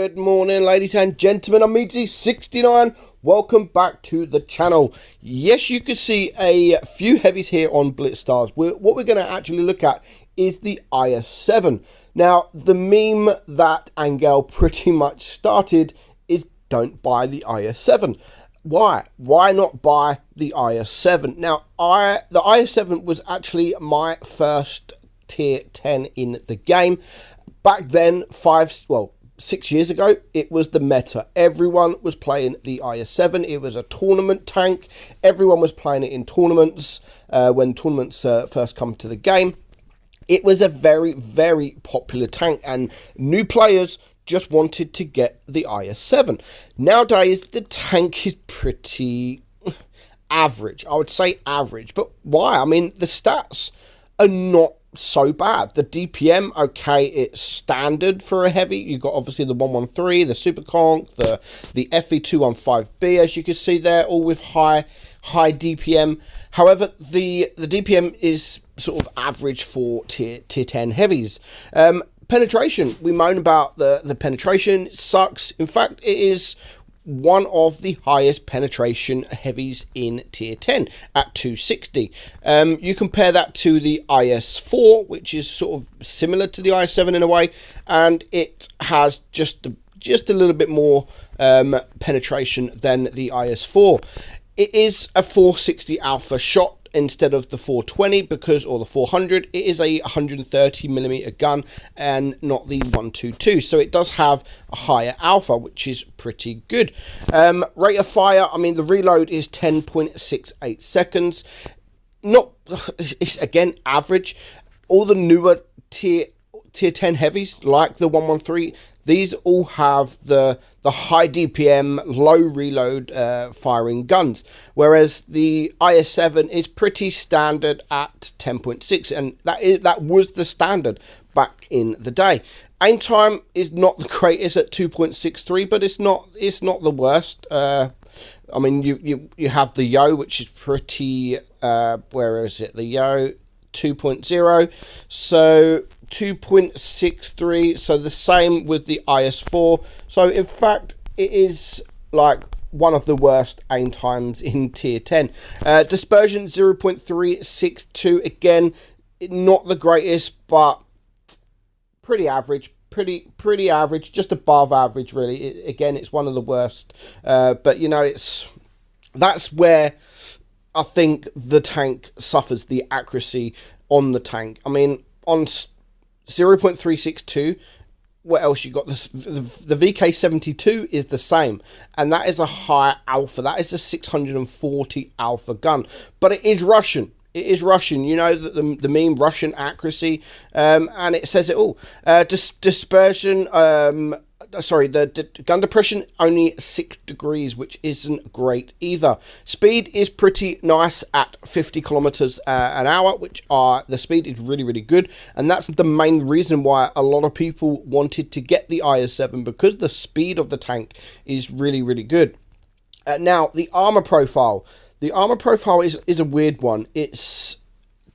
Good morning, ladies and gentlemen. I'm meadsyreplays. Welcome back to the channel. Yes, you can see a few heavies here on Blitz Stars. What we're going to actually look at is the IS-7. Now, the meme that Angel pretty much started is don't buy the IS-7. Why? Why not buy the IS-7? Now, the IS-7 was actually my first tier 10 in the game. Back then, 6 years ago, it was the meta. Everyone was playing the IS-7. It was a tournament tank. Everyone was playing it in tournaments when tournaments first come to the game. It was a very, very popular tank, and new players just wanted to get the IS-7. Nowadays, the tank is pretty average. I would say average. But why? I mean, the stats are not so bad. The DPM, okay, it's standard for a heavy. You've got obviously the 113, the Super Conk, the FV215B, as you can see there, all with high DPM. However, the DPM is sort of average for tier 10 heavies. Penetration, we moan about the penetration. It sucks. In fact, it is one of the highest penetration heavies in tier 10 at 260. You compare that to the IS-4, which is sort of similar to the IS-7 in a way, and it has just a little bit more penetration than the IS-4. It is a 460 alpha shot instead of the 420 or the 400. It is a 130mm gun and not the 122, so it does have a higher alpha, which is pretty good. Rate of fire, I mean, the reload is 10.68 seconds. It's again average. All the newer tier 10 heavies like the 113, these all have the high DPM, low reload firing guns, whereas the IS-7 is pretty standard at 10.6, and that was the standard back in the day. Aim time is not the greatest at 2.63, but it's not the worst. I mean, you have the Yo, which is pretty where is it? The Yo 2.0, so 2.63, so the same with the IS-4. So in fact, it is like one of the worst aim times in tier 10. Dispersion 0.362, again, not the greatest, but pretty average. Pretty average, just above average, really. Again, it's one of the worst, but you know, that's where I think the tank suffers, the accuracy on the tank. I mean, on 0.362, what else you got? The VK72 is the same, and that is a higher alpha. That is a 640 alpha gun, but it is Russian. It is Russian, you know, the meme Russian accuracy, and it says it all. Dispersion, the gun depression only 6 degrees, which isn't great either. Speed is pretty nice at 50 kilometers an hour, which the speed is really, really good, and that's the main reason why a lot of people wanted to get the IS-7, because the speed of the tank is really, really good. Now, the armor profile. The armor profile is a weird one. It's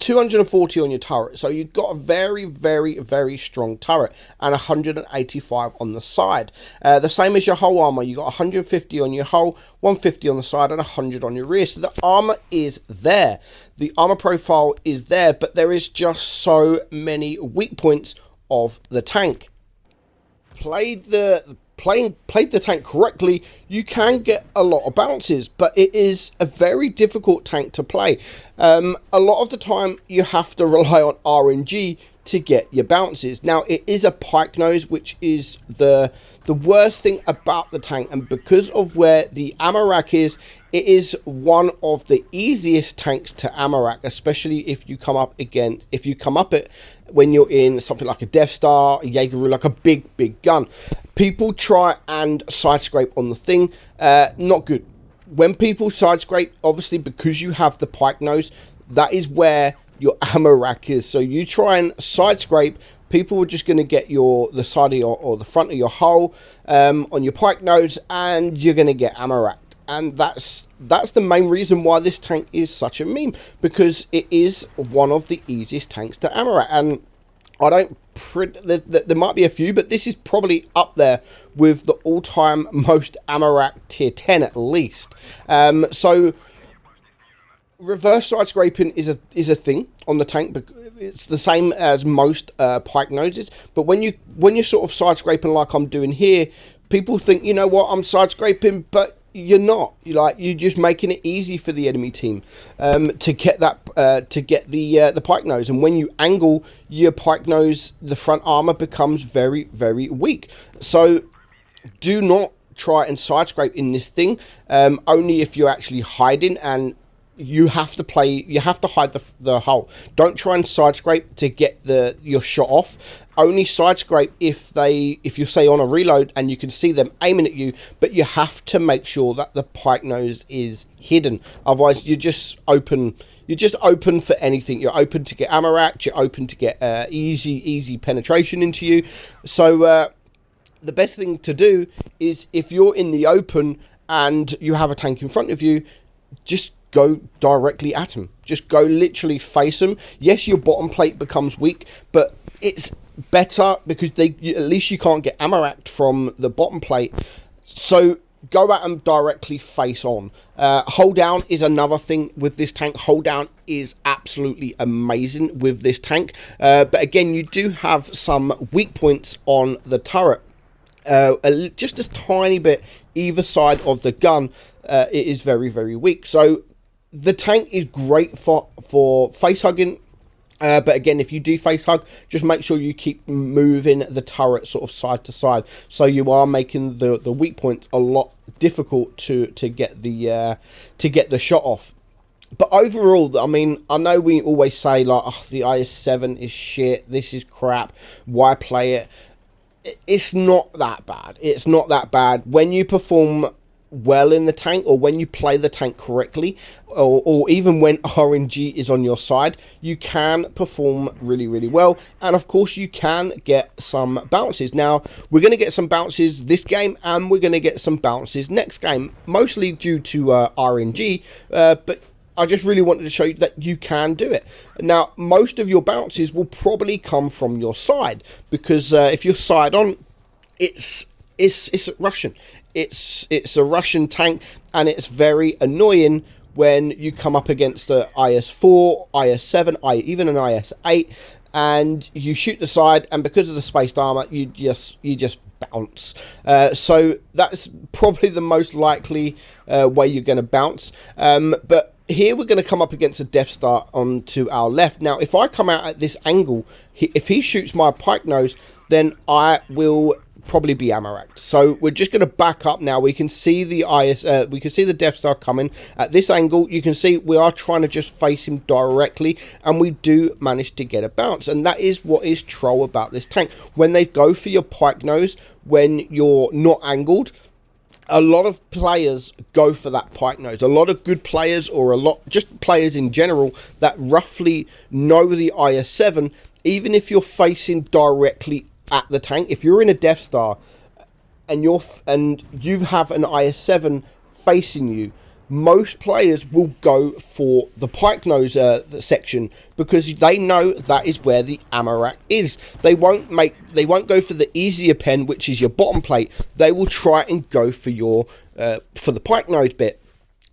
240 on your turret, so you've got a very, very, very strong turret, and 185 on the side. The same as your hull armor. You got 150 on your hull, 150 on the side, and 100 on your rear. So the armor is there. The armor profile is there, but there is just so many weak points of the tank. Played the tank correctly, you can get a lot of bounces, but it is a very difficult tank to play. A lot of the time you have to rely on RNG to get your bounces. Now, it is a pike nose, which is the worst thing about the tank, and because of where the ammo rack is, it is one of the easiest tanks to ammo rack, especially if you come up it when you're in something like a Death Star, a Jaeger, like a big gun. People try and side scrape on the thing, not good. When people side scrape, obviously because you have the pike nose, that is where your ammo rack is. So you try and side scrape, people are just going to get the side of or the front of your hull on your pike nose, and you're going to get ammo racked. And that's the main reason why this tank is such a meme, because it is one of the easiest tanks to ammo rack. And I don't there might be a few, but this is probably up there with the all-time most ammo rack tier 10 at least. So reverse side scraping is a thing on the tank. It's the same as most pike noses, but when you're sort of side scraping like I'm doing here, people think, you know what, I'm side scraping, but you're not. You're just making it easy for the enemy team to get the pike nose. And when you angle your pike nose, the front armor becomes very, very weak. So do not try and side scrape in this thing. Only if you're actually hiding, and you have to hide the hull. Don't try and side scrape to get your shot off. Only side scrape if you're say on a reload and you can see them aiming at you, but you have to make sure that the pike nose is hidden. Otherwise you're just open for anything. You're open to get ammo racked, you're open to get easy penetration into you. So the best thing to do is, if you're in the open and you have a tank in front of you, just go directly at them. Just go literally face them. Yes, your bottom plate becomes weak, but it's better because at least you can't get ammo racked from the bottom plate. So go at them directly face on. Hold down is another thing with this tank. Hold down is absolutely amazing with this tank. But again, you do have some weak points on the turret. Just a tiny bit either side of the gun. It is very, very weak. So the tank is great for face hugging, but again, if you do face hug, just make sure you keep moving the turret sort of side to side, so you are making the weak point a lot difficult to get the shot off. But overall, I mean, I know we always say like, oh, the IS-7 is shit, this is crap, why play it? It's not that bad. It's not that bad when you perform well in the tank, or when you play the tank correctly, or even when RNG is on your side. You can perform really, really well, and of course you can get some bounces. Now we're going to get some bounces this game, and we're going to get some bounces next game, mostly due to RNG, but I just really wanted to show you that you can do it. Now most of your bounces will probably come from your side, because if you're side on, it's Russian. It's a Russian tank, and it's very annoying when you come up against the IS-4, IS-7, even an IS-8, and you shoot the side, and because of the spaced armor, you just bounce. So that's probably the most likely way you're going to bounce. But here we're going to come up against a Death Star onto our left. Now, if I come out at this angle, if he shoots my pike nose, then I will probably be ammo racked. So we're just going to back up now. We can see the we can see the Death Star coming at this angle. You can see we are trying to just face him directly, and we do manage to get a bounce. And that is what is troll about this tank. When they go for your pike nose, when you're not angled, a lot of players go for that pike nose. A lot of good players, or just players in general that roughly know the IS-7, even if you're facing directly at the tank, if you're in a Death Star and you have an IS-7 facing you, most players will go for the pike nose section, because they know that is where the ammo rack is. They won't go for the easier pen, which is your bottom plate. They will try and go for your for the pike nose bit.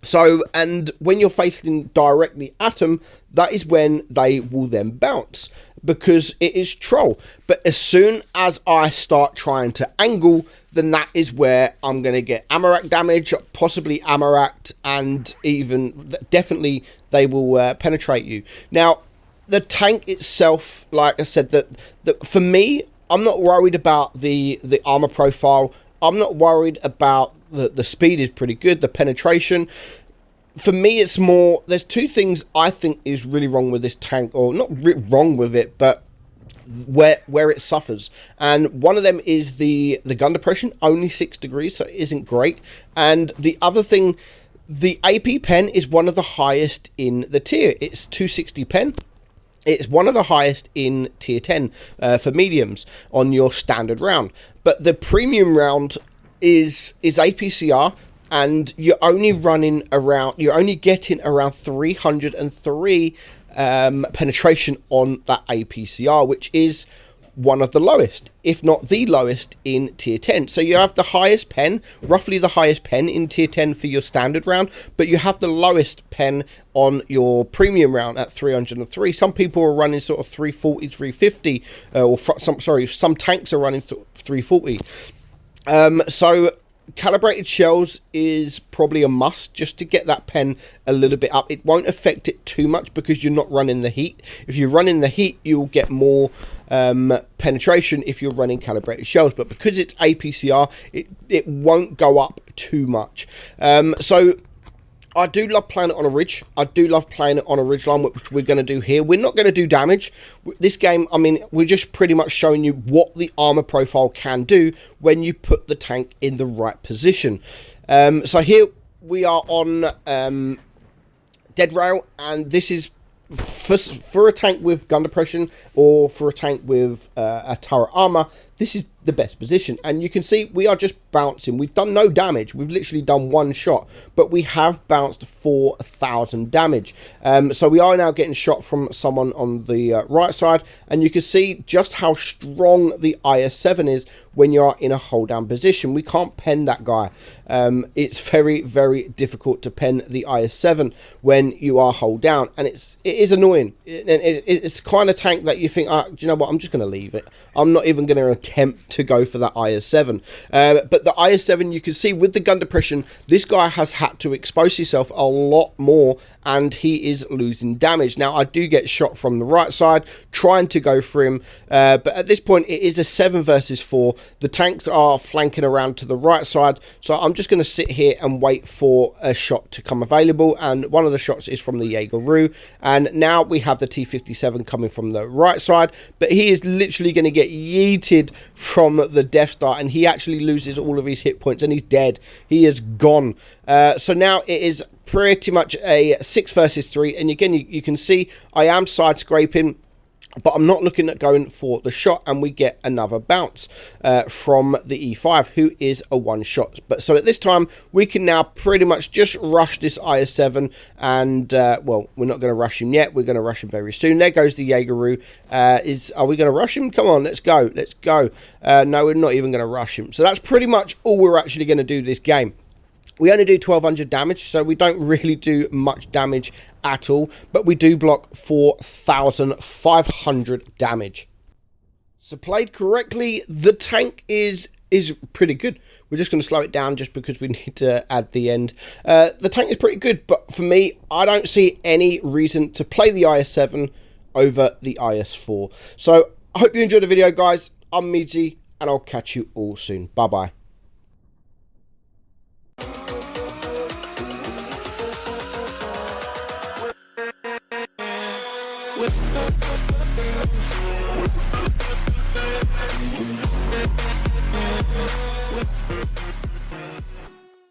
So, and when you're facing directly at them, that is when they will then bounce, because it is troll. But as soon as I start trying to angle, then that is where I'm going to get ammo rack damage, possibly ammo racked, and even definitely they will penetrate you. Now, the tank itself, like I said, that for me, I'm not worried about the armor profile. I'm not worried about the speed is pretty good, the penetration. For me, it's more, there's two things I think is really wrong with this tank, or not wrong with it, but where it suffers. And one of them is the gun depression, only 6 degrees, so it isn't great. And the other thing, the AP pen is one of the highest in the tier. It's 260 pen. It's one of the highest in tier 10 for mediums on your standard round. But the premium round is APCR, and you're only getting around 303 penetration on that APCR, which is one of the lowest, if not the lowest, in tier 10. So you have the highest pen, roughly the highest pen in tier 10 for your standard round, but you have the lowest pen on your premium round at 303. Some people are running sort of 340, 350, some tanks are running 340. So calibrated shells is probably a must just to get that pen a little bit up. It won't affect it too much because you're not running the heat. If you're running the heat, you'll get more penetration if you're running calibrated shells, but because it's APCR, it won't go up too much. So I do love playing it on a ridge. I do love playing it on a ridge line, which we're going to do here. We're not going to do damage. This game, I mean, we're just pretty much showing you what the armor profile can do when you put the tank in the right position. So here we are on dead rail, and this is for a tank with gun depression or for a tank with a turret armor. This is the best position, and you can see we are just bouncing. We've done no damage. We've literally done one shot, but we have bounced 4,000 damage. So we are now getting shot from someone on the right side, and you can see just how strong the IS-7 is when you are in a hold down position. We can't pen that guy. It's very, very difficult to pen the IS-7 when you are hold down, and it is annoying. It's the kind of tank that you think, do you know what, I'm just going to leave it. I'm not even going to attempt to go for that IS-7. But the IS-7, you can see with the gun depression, this guy has had to expose himself a lot more, and he is losing damage. Now, I do get shot from the right side, trying to go for him, but at this point, it is a 7 versus 4. The tanks are flanking around to the right side, so I'm just going to sit here and wait for a shot to come available, and one of the shots is from the Jaeger, and now we have the T-57 coming from the right side, but he is literally going to get yeeted from the Death Star, and he actually loses all of his hit points, and he's dead. He is gone. So now it is pretty much a 6 versus 3, and again, you can see I am side scraping, but I'm not looking at going for the shot, and we get another bounce from the E5, who is a one shot. But so at this time, we can now pretty much just rush this IS-7, and well, we're not going to rush him yet. We're going to rush him very soon. There goes the Jaeger. Are we going to rush him? Come on, let's go. Let's go. No, we're not even going to rush him. So that's pretty much all we're actually going to do this game. We only do 1,200 damage, so we don't really do much damage at all, but we do block 4,500 damage. So played correctly, the tank is pretty good. We're just going to slow it down just because we need to add the end. The tank is pretty good, but for me, I don't see any reason to play the IS-7 over the IS-4. So I hope you enjoyed the video, guys. I'm Meadsy, and I'll catch you all soon. Bye-bye. With